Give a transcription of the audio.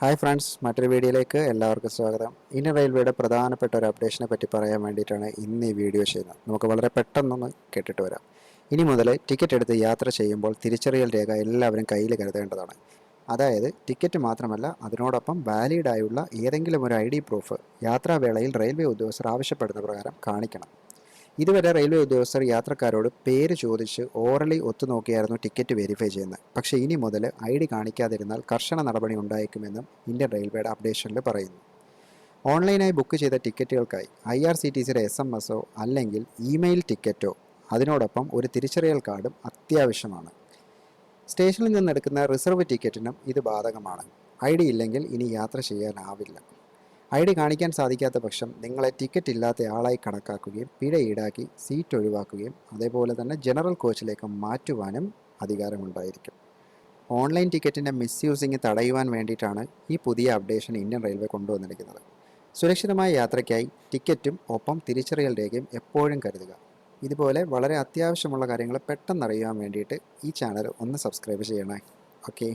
Hi friends, മറ്റൊരു വീഡിയോയിലേക്ക് എല്ലാവർക്കും സ്വാഗതം. ഇന്ത്യൻ റെയിൽവേയുടെ പ്രധാനപ്പെട്ട ഒരു അപ്ഡേഷനെ പറ്റി പറയാൻ വേണ്ടിയിട്ടാണ് ഇന്ന് ഈ വീഡിയോ ചെയ്യുന്നത്. നമുക്ക് വളരെ പെട്ടെന്നൊന്ന് കേട്ടിട്ട് വരാം. ഇനി മുതൽ ടിക്കറ്റ് എടുത്ത് യാത്ര ചെയ്യുമ്പോൾ തിരിച്ചറിയൽ രേഖ എല്ലാവരും കയ്യിൽ കരുതേണ്ടതാണ്. അതായത് ടിക്കറ്റ് മാത്രമല്ല, അതിനോടൊപ്പം വാലിഡായുള്ള ഏതെങ്കിലും ഒരു ID പ്രൂഫ് യാത്രാവേളയിൽ റെയിൽവേ ഉദ്യോഗസ്ഥർ ആവശ്യപ്പെടുന്ന പ്രകാരം കാണിക്കണം. ഇതുവരെ റെയിൽവേ ഉദ്യോഗസ്ഥർ യാത്രക്കാരോട് പേര് ചോദിച്ച് ഓറലി ഒത്തുനോക്കിയായിരുന്നു ടിക്കറ്റ് വെരിഫൈ ചെയ്യുന്നത്. പക്ഷേ ഇനി മുതൽ ID കാണിക്കാതിരുന്നാൽ കർശന നടപടി ഉണ്ടായേക്കുമെന്നും ഇന്ത്യൻ റെയിൽവേയുടെ അപ്ഡേഷനിൽ പറയുന്നു. ഓൺലൈനായി ബുക്ക് ചെയ്ത ടിക്കറ്റുകൾക്കായി IRCTCയുടെ SMS അല്ലെങ്കിൽ ഇമെയിൽ ടിക്കറ്റോ അതിനോടൊപ്പം ഒരു തിരിച്ചറിയൽ കാർഡും അത്യാവശ്യമാണ്. സ്റ്റേഷനിൽ നിന്നെടുക്കുന്ന റിസർവ് ടിക്കറ്റിനും ഇത് ബാധകമാണ്. ID ഇല്ലെങ്കിൽ ഇനി യാത്ര ചെയ്യാനാവില്ല. ID കാണിക്കാൻ സാധിക്കാത്ത പക്ഷം നിങ്ങളെ ടിക്കറ്റ് ഇല്ലാത്ത ആളായി കണക്കാക്കുകയും പിഴ ഈടാക്കി സീറ്റ് ഒഴിവാക്കുകയും അതേപോലെ തന്നെ ജനറൽ കോച്ചിലേക്ക് മാറ്റുവാനും അധികാരമുണ്ടായിരിക്കും. ഓൺലൈൻ ടിക്കറ്റിൻ്റെ മിസ്യൂസിങ് തടയുവാൻ വേണ്ടിയിട്ടാണ് ഈ പുതിയ അപ്ഡേഷൻ ഇന്ത്യൻ റെയിൽവേ കൊണ്ടുവന്നിരിക്കുന്നത്. സുരക്ഷിതമായ യാത്രയ്ക്കായി ടിക്കറ്റും ഒപ്പം തിരിച്ചറിയൽ രേഖയും എപ്പോഴും കരുതുക. ഇതുപോലെ വളരെ അത്യാവശ്യമുള്ള കാര്യങ്ങൾ പെട്ടെന്ന് അറിയാൻ വേണ്ടിയിട്ട് ഈ ചാനൽ ഒന്ന് സബ്സ്ക്രൈബ് ചെയ്യണേ. ഓക്കെ.